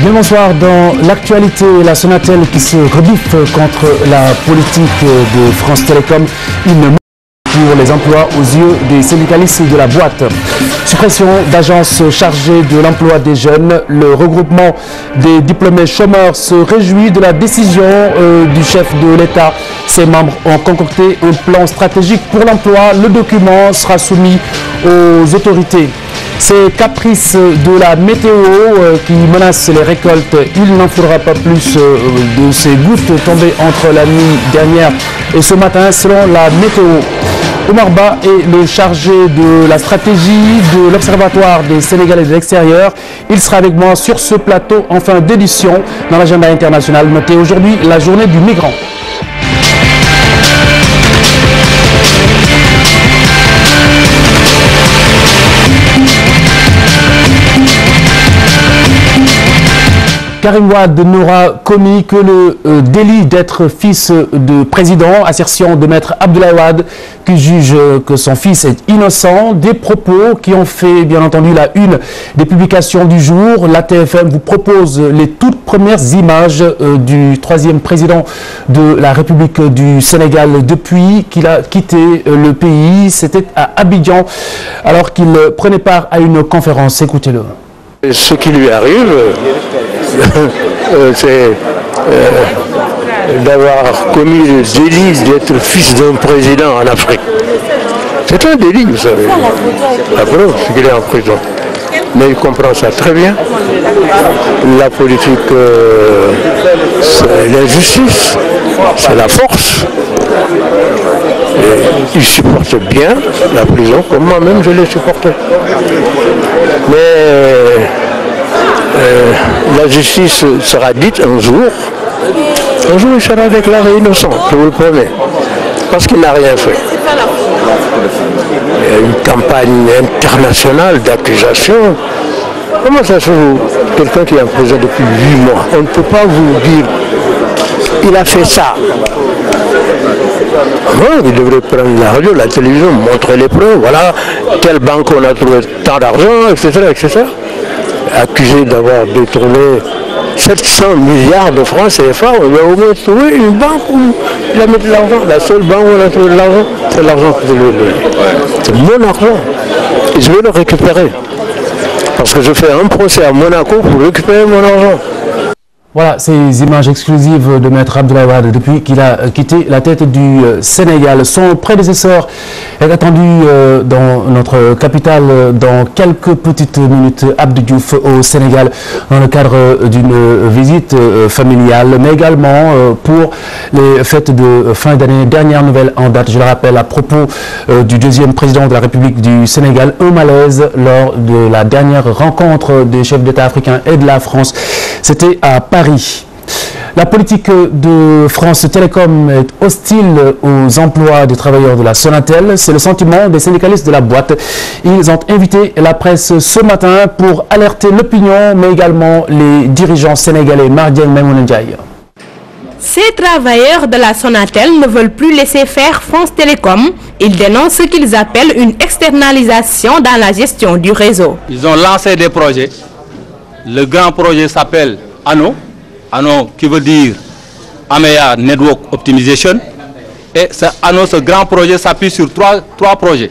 Bien bonsoir. Dans l'actualité, la Sonatel qui se rebiffe contre la politique de France Télécom. Une pour les emplois aux yeux des syndicalistes de la boîte. Suppression d'agences chargées de l'emploi des jeunes. Le regroupement des diplômés chômeurs se réjouit de la décision du chef de l'État. Ses membres ont concocté un plan stratégique pour l'emploi. Le document sera soumis aux autorités. Ces caprices de la météo qui menacent les récoltes, il n'en faudra pas plus de ces gouttes tombées entre la nuit dernière et ce matin selon la météo. Omar Ba est le chargé de la stratégie de l'Observatoire des Sénégalais de l'extérieur. Il sera avec moi sur ce plateau en fin d'édition dans l'agenda international. Notez aujourd'hui la journée du migrant. Karim Wade n'aura commis que le délit d'être fils de président. Assertion de maître Abdoulaye Wade qui juge que son fils est innocent. Des propos qui ont fait bien entendu la une des publications du jour. La TFM vous propose les toutes premières images du troisième président de la République du Sénégal depuis qu'il a quitté le pays. C'était à Abidjan alors qu'il prenait part à une conférence. Écoutez-le. Ce qui lui arrive, c'est d'avoir commis le délit d'être fils d'un président en Afrique. C'est un délit, vous savez. La preuve, c'est qu'il est en prison. Mais il comprend ça très bien. La politique, c'est l'injustice, c'est la force. Et il supporte bien la prison, comme moi-même je l'ai supporté. Mais la justice sera dite un jour il sera déclaré innocent, je vous le promets, parce qu'il n'a rien fait. Il y a une campagne internationale d'accusation. Comment ça se fait, quelqu'un qui est en prison depuis 8 mois, on ne peut pas vous dire il a fait ça. Non, il devrait prendre la radio, la télévision, montrer les preuves, voilà, telle banque on a trouvé tant d'argent, etc., etc. Accusé d'avoir détourné 700 milliards de francs CFA, on va au moins trouver une banque où il a mis de l'argent. La seule banque où on a trouvé de l'argent, c'est l'argent que je lui ai donné. C'est mon argent. Et je vais le récupérer. Parce que je fais un procès à Monaco pour récupérer mon argent. Voilà ces images exclusives de maître Abdoulaye Wade depuis qu'il a quitté la tête du Sénégal. Son prédécesseur est attendu dans notre capitale dans quelques petites minutes. Abdou Diouf au Sénégal dans le cadre d'une visite familiale, mais également pour les fêtes de fin d'année. Dernière nouvelle en date, je le rappelle, à propos du deuxième président de la République du Sénégal. Un malaise lors de la dernière rencontre des chefs d'État africains et de la France. C'était à Paris. La politique de France Télécom est hostile aux emplois des travailleurs de la Sonatel. C'est le sentiment des syndicalistes de la boîte. Ils ont invité la presse ce matin pour alerter l'opinion, mais également les dirigeants sénégalais. Mardieng Maimouna Ndiaye. Ces travailleurs de la Sonatel ne veulent plus laisser faire France Télécom. Ils dénoncent ce qu'ils appellent une externalisation dans la gestion du réseau. Ils ont lancé des projets. Le grand projet s'appelle ANO. ANO qui veut dire AMEA Network Optimization. Et ce grand projet s'appuie sur trois projets.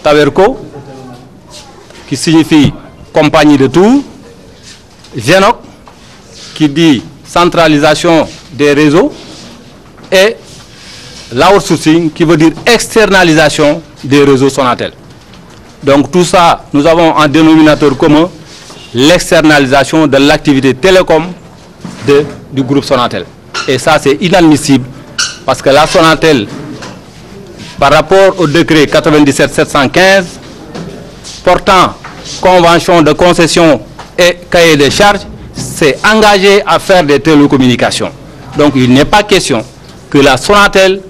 Taverco, qui signifie compagnie de tour. Genok, qui dit centralisation des réseaux. Et l'outsourcing, qui veut dire externalisation des réseaux Sonatel. Donc tout ça, nous avons un dénominateur commun, l'externalisation de l'activité télécom du groupe Sonatel. Et ça, c'est inadmissible parce que la Sonatel, par rapport au décret 97-715, portant convention de concession et cahier des charges, s'est engagée à faire des télécommunications. Donc il n'est pas question que la Sonatel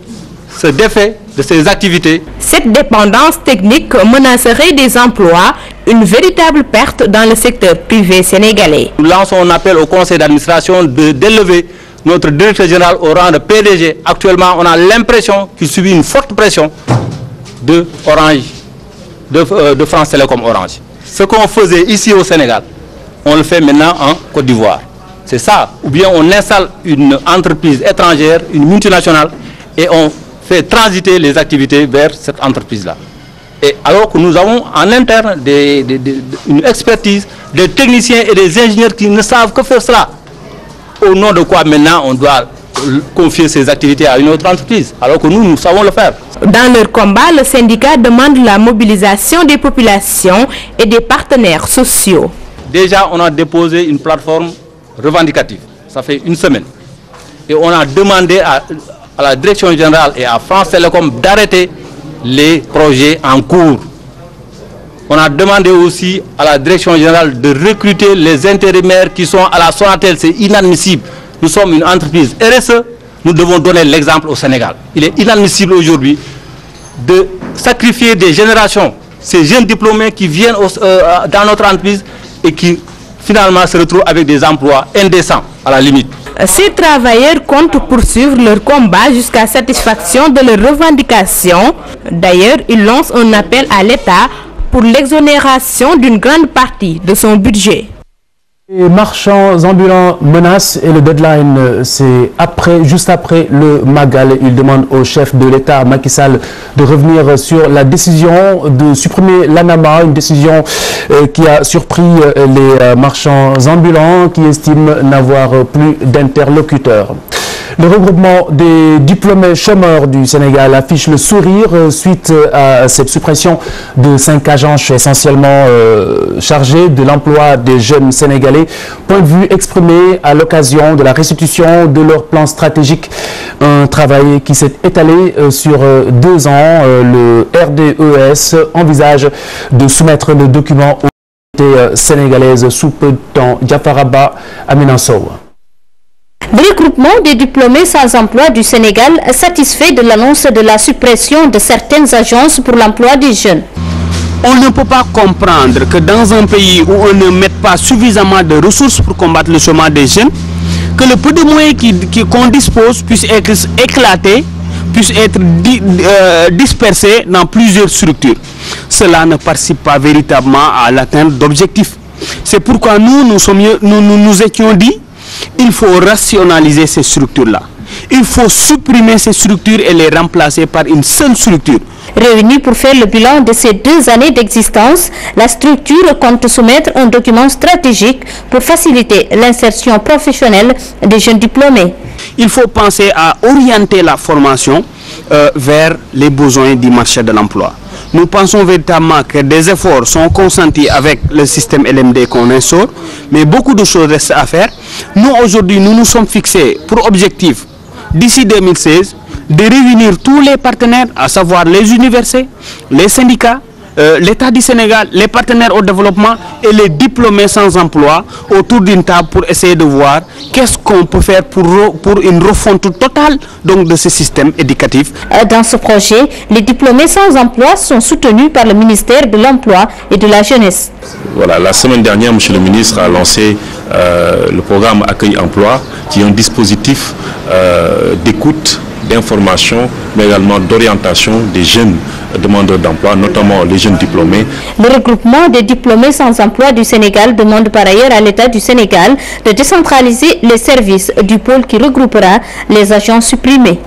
se défait de ses activités. Cette dépendance technique menacerait des emplois, une véritable perte dans le secteur privé sénégalais. Nous lançons un appel au conseil d'administration d'élever notre directeur général au rang de PDG. Actuellement, on a l'impression qu'il subit une forte pression de Orange, de France Télécom Orange. Ce qu'on faisait ici au Sénégal, on le fait maintenant en Côte d'Ivoire. C'est ça. Ou bien on installe une entreprise étrangère, une multinationale, et on fait transiter les activités vers cette entreprise-là. Et alors que nous avons en interne une expertise, des techniciens et des ingénieurs qui ne savent que faire cela. Au nom de quoi maintenant on doit confier ces activités à une autre entreprise, alors que nous savons le faire. Dans leur combat, le syndicat demande la mobilisation des populations et des partenaires sociaux. Déjà, on a déposé une plateforme revendicative. Ça fait une semaine. Et on a demandé à la direction générale et à France Télécom d'arrêter les projets en cours. On a demandé aussi à la direction générale de recruter les intérimaires qui sont à la Sonatel. C'est inadmissible. Nous sommes une entreprise RSE. Nous devons donner l'exemple au Sénégal. Il est inadmissible aujourd'hui de sacrifier des générations, ces jeunes diplômés qui viennent dans notre entreprise et qui finalement se retrouvent avec des emplois indécents à la limite. Ces travailleurs comptent poursuivre leur combat jusqu'à satisfaction de leurs revendications. D'ailleurs, ils lancent un appel à l'État pour l'exonération d'une grande partie de son budget. Les marchands ambulants menacent et le deadline, c'est juste après le Magal. Ils demandent au chef de l'État, Macky Sall, de revenir sur la décision de supprimer l'ANAMA, une décision qui a surpris les marchands ambulants qui estiment n'avoir plus d'interlocuteurs. Le regroupement des diplômés chômeurs du Sénégal affiche le sourire suite à cette suppression de 5 agences essentiellement chargées de l'emploi des jeunes Sénégalais. Point de vue exprimé à l'occasion de la restitution de leur plan stratégique. Un travail qui s'est étalé sur 2 ans. Le RDES envisage de soumettre le document aux autorités sénégalaises sous peu de temps. Diafaraba Aminansow. Le regroupement des diplômés sans emploi du Sénégal est satisfait de l'annonce de la suppression de certaines agences pour l'emploi des jeunes. On ne peut pas comprendre que dans un pays où on ne met pas suffisamment de ressources pour combattre le chômage des jeunes, que le peu de moyens qu'on dispose puisse être éclatés, puisse être dispersés dans plusieurs structures. Cela ne participe pas véritablement à l'atteinte d'objectifs. C'est pourquoi nous étions dit il faut rationaliser ces structures-là. Il faut supprimer ces structures et les remplacer par une seule structure. Réunis pour faire le bilan de ces 2 années d'existence, la structure compte soumettre un document stratégique pour faciliter l'insertion professionnelle des jeunes diplômés. Il faut penser à orienter la formation vers les besoins du marché de l'emploi. Nous pensons véritablement que des efforts sont consentis avec le système LMD qu'on instaure, mais beaucoup de choses restent à faire. Nous, aujourd'hui, nous nous sommes fixés pour objectif, d'ici 2016, de réunir tous les partenaires, à savoir les universités, les syndicats, l'État du Sénégal, les partenaires au développement et les diplômés sans emploi autour d'une table pour essayer de voir qu'est-ce qu'on peut faire pour une refonte totale donc, de ce système éducatif. Dans ce projet, les diplômés sans emploi sont soutenus par le ministère de l'Emploi et de la Jeunesse. Voilà, la semaine dernière, M. le ministre a lancé le programme Accueil Emploi, qui est un dispositif d'écoute, d'information, mais également d'orientation des jeunes demandeurs d'emploi, notamment les jeunes diplômés. Le regroupement des diplômés sans emploi du Sénégal demande par ailleurs à l'État du Sénégal de décentraliser les services du pôle qui regroupera les agents supprimés.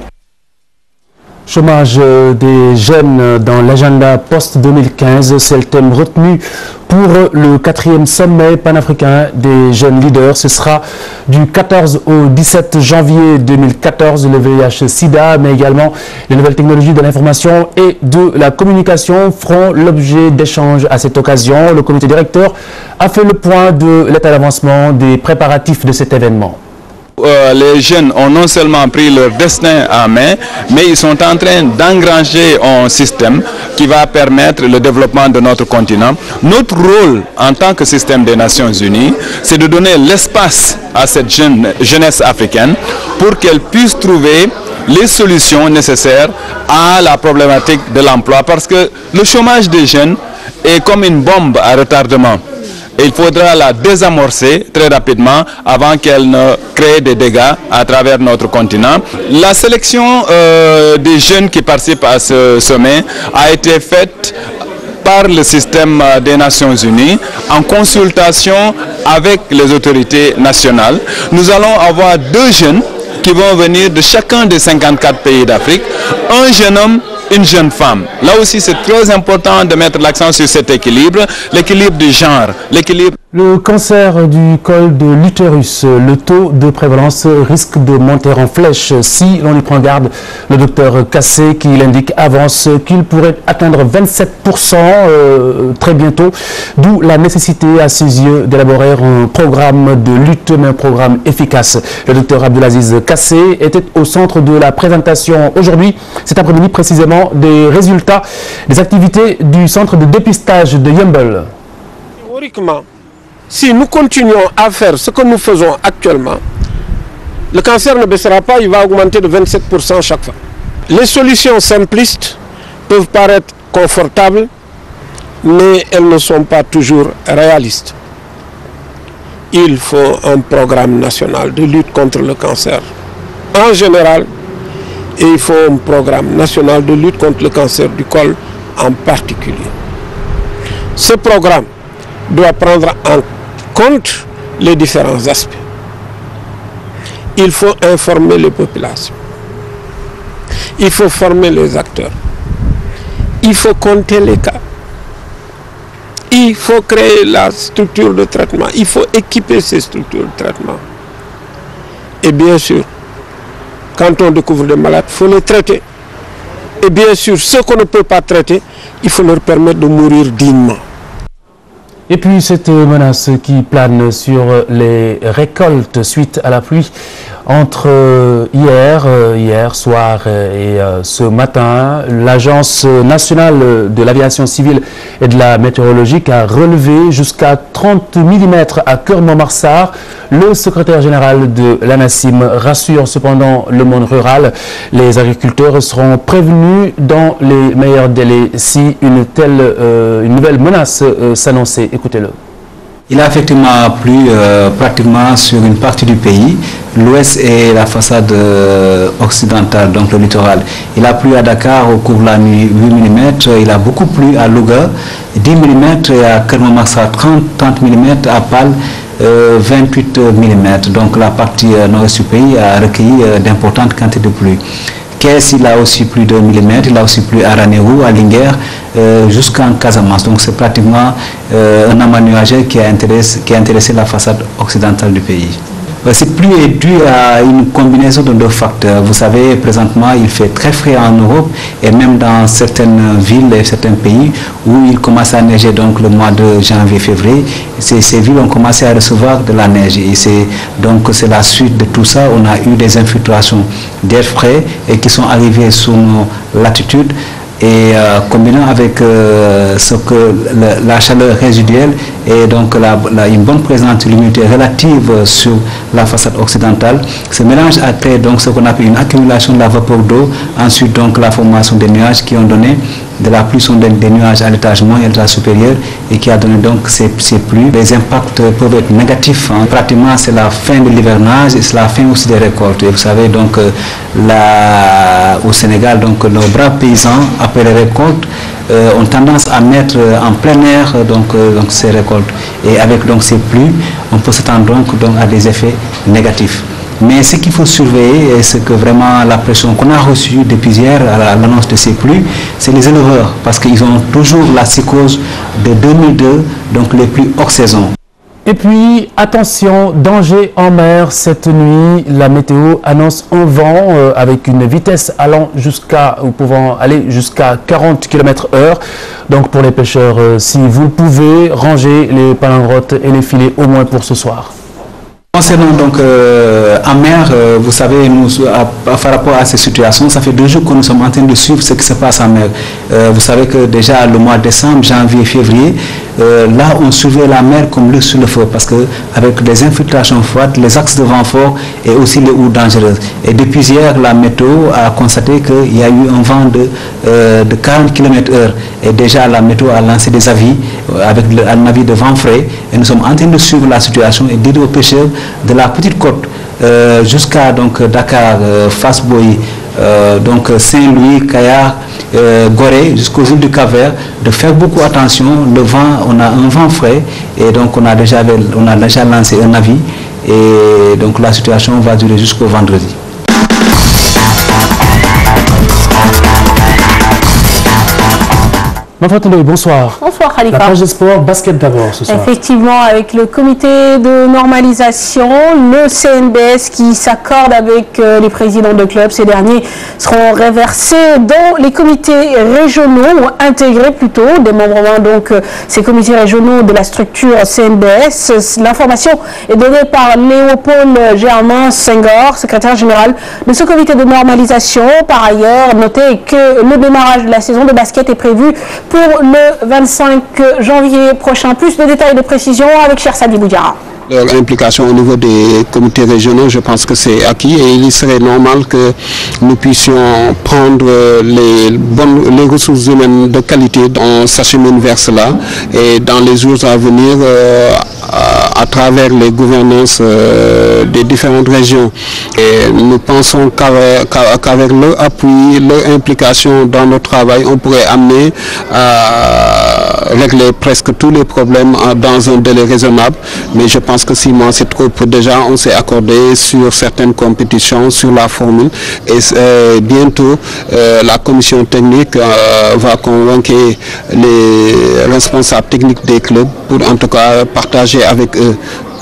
Chômage des jeunes dans l'agenda post-2015, c'est le thème retenu pour le 4e sommet panafricain des jeunes leaders. Ce sera du 14 au 17 janvier 2014. Le VIH-Sida, mais également les nouvelles technologies de l'information et de la communication feront l'objet d'échanges à cette occasion. Le comité directeur a fait le point de l'état d'avancement des préparatifs de cet événement. Les jeunes ont non seulement pris leur destin en main, mais ils sont en train d'engranger un système qui va permettre le développement de notre continent. Notre rôle en tant que système des Nations Unies, c'est de donner l'espace à cette jeunesse africaine pour qu'elle puisse trouver les solutions nécessaires à la problématique de l'emploi. Parce que le chômage des jeunes est comme une bombe à retardement. Et il faudra la désamorcer très rapidement avant qu'elle ne crée des dégâts à travers notre continent. La sélection des jeunes qui participent à ce sommet a été faite par le système des Nations Unies, en consultation avec les autorités nationales. Nous allons avoir 2 jeunes qui vont venir de chacun des 54 pays d'Afrique, un jeune homme, une jeune femme. Là aussi, c'est très important de mettre l'accent sur cet équilibre, l'équilibre du genre, l'équilibre... Le cancer du col de l'utérus, le taux de prévalence risque de monter en flèche si l'on y prend garde. Le docteur Kassé, qui l'indique, avance qu'il pourrait atteindre 27% très bientôt, d'où la nécessité à ses yeux d'élaborer un programme de lutte, mais un programme efficace. Le docteur Abdelaziz Kassé était au centre de la présentation aujourd'hui, cet après-midi précisément, des résultats des activités du centre de dépistage de Yeumbeul. Théoriquement, si nous continuons à faire ce que nous faisons actuellement, le cancer ne baissera pas, il va augmenter de 27% chaque fois. Les solutions simplistes peuvent paraître confortables, mais elles ne sont pas toujours réalistes. Il faut un programme national de lutte contre le cancer en général, et il faut un programme national de lutte contre le cancer du col en particulier. Ce programme doit prendre en compte les différents aspects. Il faut informer les populations. Il faut former les acteurs. Il faut compter les cas. Il faut créer la structure de traitement. Il faut équiper ces structures de traitement. Et bien sûr, quand on découvre des malades, il faut les traiter. Et bien sûr, ceux qu'on ne peut pas traiter, il faut leur permettre de mourir dignement. Et puis cette menace qui plane sur les récoltes suite à la pluie entre hier soir et ce matin. L'Agence nationale de l'aviation civile et de la météorologie a relevé jusqu'à 30 mm à Keur-Mommarsar. Le secrétaire général de l'ANACIM rassure cependant le monde rural. Les agriculteurs seront prévenus dans les meilleurs délais si une nouvelle menace s'annonçait. Écoutez-le. Il a effectivement plu pratiquement sur une partie du pays, l'ouest et la façade occidentale, donc le littoral. Il a plu à Dakar au cours de la nuit 8 mm, il a beaucoup plu à Louga 10 mm et à Keur-Mommarsar 30 mm, à Pal 28 mm. Donc la partie nord-est du pays a recueilli d'importantes quantités de pluie. Caisse, il a aussi plus de 2 mm, il a aussi plu à Ranérou, à Linguère, jusqu'en Casamance. Donc c'est pratiquement un amas nuageux qui a intéressé la façade occidentale du pays. Cette pluie est due à une combinaison de 2 facteurs. Vous savez, présentement, il fait très frais en Europe et même dans certaines villes et certains pays où il commence à neiger donc le mois de janvier-février. Ces villes ont commencé à recevoir de la neige et c'est la suite de tout ça. On a eu des infiltrations d'air frais et qui sont arrivées sous nos latitudes. Et combinant avec la chaleur résiduelle et donc une bonne présence de l'humidité relative sur la façade occidentale, ce mélange a créé donc ce qu'on appelle une accumulation de la vapeur d'eau, ensuite donc la formation des nuages qui ont donné de la pluie, sont des nuages à l'étage moyen et à l'étage supérieur et qui a donné donc ces pluies. Les impacts peuvent être négatifs. Pratiquement c'est la fin de l'hivernage et c'est la fin aussi des récoltes. Et vous savez donc au Sénégal, donc nos braves paysans après les récoltes ont tendance à mettre en plein air donc ces récoltes. Et avec donc ces pluies, on peut s'attendre donc à des effets négatifs. Mais ce qu'il faut surveiller, c'est que vraiment la pression qu'on a reçue depuis hier à l'annonce de ces pluies, c'est les éleveurs, parce qu'ils ont toujours la psychose de 2002, donc les pluies hors saison. Et puis, attention, danger en mer cette nuit. La météo annonce un vent avec une vitesse pouvant aller jusqu'à 40 km/h. Donc pour les pêcheurs, si vous le pouvez, rangez les palingrottes et les filets au moins pour ce soir. Concernant donc en mer, vous savez, nous, par rapport à ces situations, ça fait 2 jours que nous sommes en train de suivre ce qui se passe en mer. Vous savez que déjà le mois de décembre, janvier, février, là on surveille la mer comme l'œuf sur le feu parce que avec des infiltrations froides, les axes de vent forts et aussi les houles dangereuses. Et depuis hier, la météo a constaté qu'il y a eu un vent de 40 km/h et déjà la météo a lancé des avis avec un avis de vent frais et nous sommes en train de suivre la situation et dire aux pêcheurs de la petite côte jusqu'à donc Dakar, Fass Boye, donc Saint-Louis, Kayar, Gorée, jusqu'aux îles du Cap-Vert, de faire beaucoup attention. Le vent, on a un vent frais et donc on a déjà lancé un avis et donc la situation va durer jusqu'au vendredi. Bonsoir. Bonsoir Khalifa. La page de sport, basket d'abord ce soir. Effectivement, avec le comité de normalisation, le CNBS qui s'accorde avec les présidents de clubs. Ces derniers seront réversés dans les comités régionaux, ou intégrés plutôt, démembrement donc ces comités régionaux de la structure CNBS. L'information est donnée par Léopold Germain Senghor, secrétaire général de ce comité de normalisation. Par ailleurs, notez que le démarrage de la saison de basket est prévu pour le 25 janvier prochain. Plus de détails et de précisions avec Cher Sadi Boudiara. Leur implication au niveau des comités régionaux, je pense que c'est acquis et il serait normal que nous puissions prendre les ressources humaines de qualité, on s'achemine vers cela et dans les jours à venir, à travers les gouvernances des différentes régions. Et nous pensons qu'avec leur appui, leur implication dans notre travail, on pourrait amener à régler presque tous les problèmes dans un délai raisonnable. Mais je pense que 6 mois c'est trop peu. Déjà on s'est accordé sur certaines compétitions, sur la formule et bientôt la commission technique va convaincre les responsables techniques des clubs pour en tout cas partager avec eux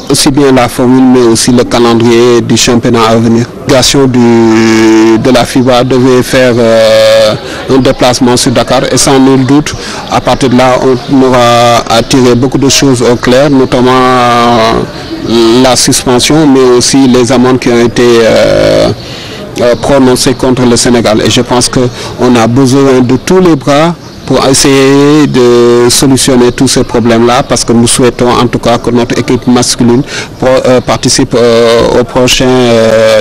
aussi bien la formule mais aussi le calendrier du championnat à venir. La délégation de la FIBA devait faire un déplacement sur Dakar et sans nul doute à partir de là on aura attiré beaucoup de choses au clair, notamment la suspension mais aussi les amendes qui ont été prononcées contre le Sénégal et je pense qu'on a besoin de tous les bras pour essayer de solutionner tous ces problèmes-là parce que nous souhaitons en tout cas que notre équipe masculine participe au prochain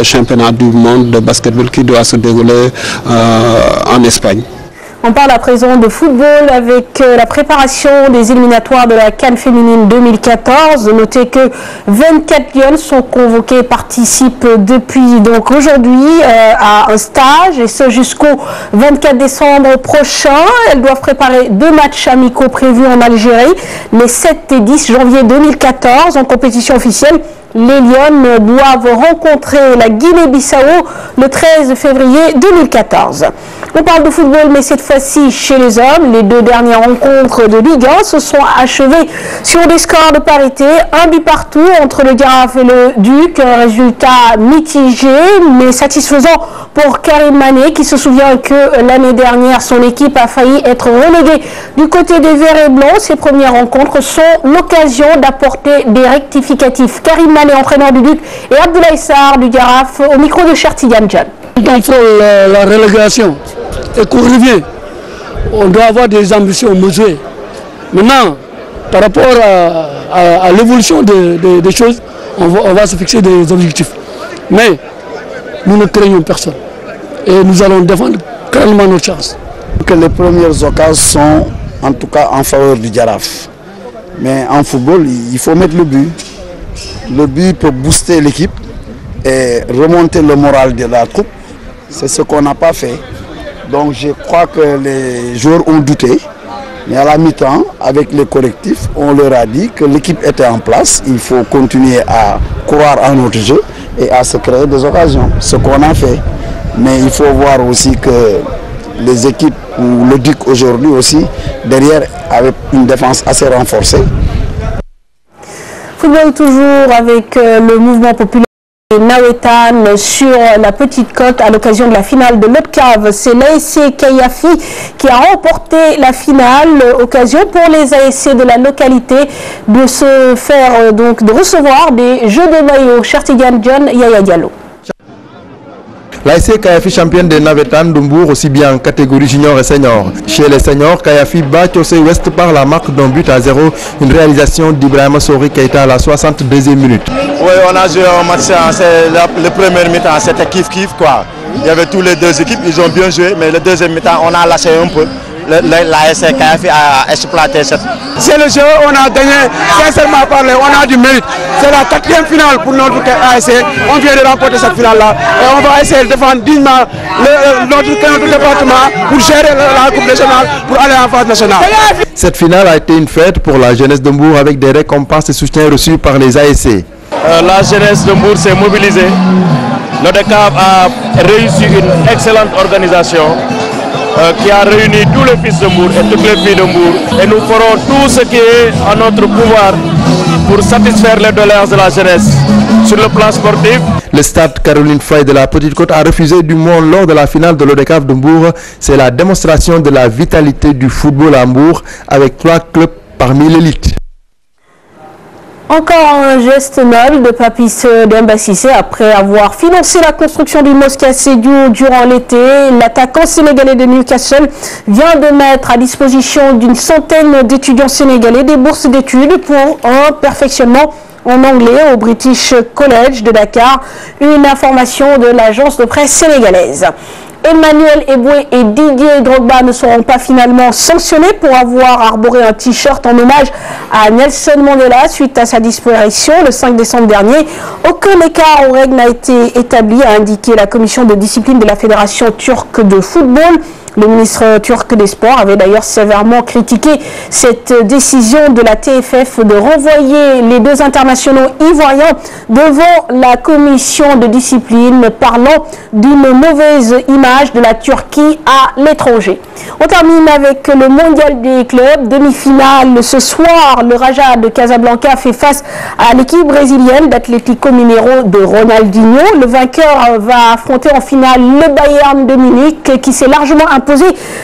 championnat du monde de basketball qui doit se dérouler en Espagne. On parle à présent de football avec la préparation des éliminatoires de la CAN féminine 2014. Notez que 24 Lyonnes sont convoqués et participent depuis donc aujourd'hui à un stage et ce jusqu'au 24 décembre prochain. Elles doivent préparer 2 matchs amicaux prévus en Algérie les 7 et 10 janvier 2014 en compétition officielle. Les Lyonnes doivent rencontrer la Guinée-Bissau le 13 février 2014. On parle de football, mais cette fois-ci chez les hommes. Les 2 dernières rencontres de Ligue 1 se sont achevées sur des scores de parité, 1 but partout entre le Giraffe et le Duc. Un résultat mitigé, mais satisfaisant pour Karim Mané, qui se souvient que l'année dernière, son équipe a failli être reléguée du côté des Verts et Blancs. Ces premières rencontres sont l'occasion d'apporter des rectificatifs. Karim Mané, entraîneur du Duc, et Abdoulaye Sarr du Giraffe au micro de Chertigan John. On fait la relégation et qu'on revient, on doit avoir des ambitions mesurées. Maintenant, par rapport à l'évolution des choses, on va se fixer des objectifs. Mais nous ne craignons personne et nous allons défendre clairement notre chance. Que les premières occasions sont en tout cas en faveur du Giraffe. Mais en football, il faut mettre le but. Le but peut booster l'équipe et remonter le moral de la troupe. C'est ce qu'on n'a pas fait. Donc je crois que les joueurs ont douté. Mais à la mi-temps, avec les collectifs, on leur a dit que l'équipe était en place. Il faut continuer à croire en notre jeu et à se créer des occasions. Ce qu'on a fait. Mais il faut voir aussi que les équipes, ou le Duc aujourd'hui aussi, derrière, avec une défense assez renforcée. Football toujours avec le mouvement populaire Nawetan sur la petite côte à l'occasion de la finale de l'Opcave. C'est l'ASC Kayafi qui a remporté la finale, occasion pour les ASC de la localité de se faire de recevoir des jeux de maillot. Chertigan John, Yaya Diallo. L'ASC Kayafi championne des Navetan de Mbour aussi bien en catégorie junior et senior. Chez les seniors, Kayafi bat Tiossé Ouest par la marque d'un but à 0, une réalisation d'Ibrahima Sori Keita à la 62e minute. Oui, on a joué un match, le premier mi-temps c'était kiff-kiff quoi. Il y avait tous les 2 équipes, ils ont bien joué, mais le deuxième mi-temps on a lâché un peu. l'ASC Kayafi a exploité cette. C'est le jeu, on a gagné, sincèrement parlé, on a du mérite. C'est la 4e finale pour notre ASC. On vient de remporter cette finale-là. Et on va essayer de défendre dignement notre département pour gérer la Coupe régionale, pour aller en phase nationale. Cette finale a été une fête pour la jeunesse de Mbour avec des récompenses et soutiens reçus par les ASC. La jeunesse de Mbour s'est mobilisée. L'ODCAV a réussi une excellente organisation qui a réuni tous les fils de Mbour et toutes les filles de Mbour. Et nous ferons tout ce qui est en notre pouvoir pour satisfaire les doléances de la jeunesse. Sur le plan sportif, le stade Caroline Faye de la Petite Côte a refusé du monde lors de la finale de l'ODCAV de Mbour. C'est la démonstration de la vitalité du football à Mbour avec 3 clubs parmi l'élite. Encore un geste noble de Papis Demba Cissé après avoir financé la construction d'une mosquée à Sédhiou durant l'été. L'attaquant sénégalais de Newcastle vient de mettre à disposition d'une centaine d'étudiants sénégalais des bourses d'études pour un perfectionnement en anglais au British College de Dakar. Une information de l'agence de presse sénégalaise. Emmanuel Eboué et Didier Drogba ne seront pas finalement sanctionnés pour avoir arboré un t-shirt en hommage à Nelson Mandela suite à sa disparition le 5 décembre dernier. Aucun écart aux règles n'a été établi, a indiqué la commission de discipline de la Fédération turque de football. Le ministre turc des Sports avait d'ailleurs sévèrement critiqué cette décision de la TFF de renvoyer les 2 internationaux ivoiriens devant la commission de discipline, parlant d'une mauvaise image de la Turquie à l'étranger. On termine avec le mondial des clubs. Demi-finale ce soir, le Raja de Casablanca fait face à l'équipe brésilienne d'Atlético Mineiro de Ronaldinho. Le vainqueur va affronter en finale le Bayern de Munich qui s'est largement imposé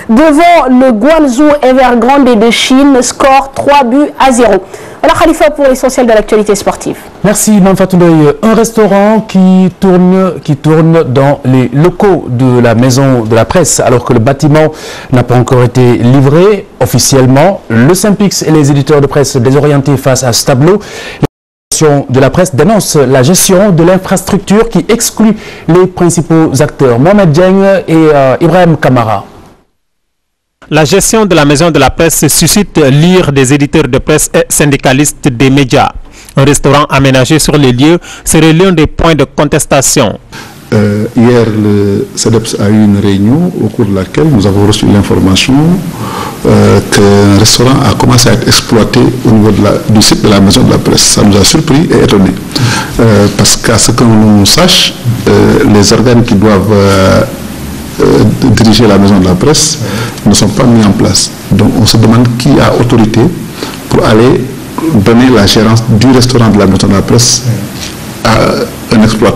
devant le Guangzhou Evergrande de Chine, score 3-0. Voilà Khalifa pour l'essentiel de l'actualité sportive. Merci Mme Fatoudoy. Un restaurant qui tourne dans les locaux de la maison de la presse alors que le bâtiment n'a pas encore été livré officiellement. Le Synpics et les éditeurs de presse désorientés face à ce tableau. De la presse dénonce la gestion de l'infrastructure qui exclut les principaux acteurs. Mohamed Dieng et Ibrahim Kamara. La gestion de la maison de la presse suscite l'ire des éditeurs de presse et syndicalistes des médias. Un restaurant aménagé sur les lieux serait l'un des points de contestation. Hier, le CEDEPS a eu une réunion au cours de laquelle nous avons reçu l'information qu'un restaurant a commencé à être exploité au niveau du site de la maison de la presse. Ça nous a surpris et étonnés. Parce qu'à ce que l'on sache, les organes qui doivent diriger la maison de la presse ne sont pas mis en place. Donc on se demande qui a autorité pour aller donner la gérance du restaurant de la maison de la presse à un exploitant.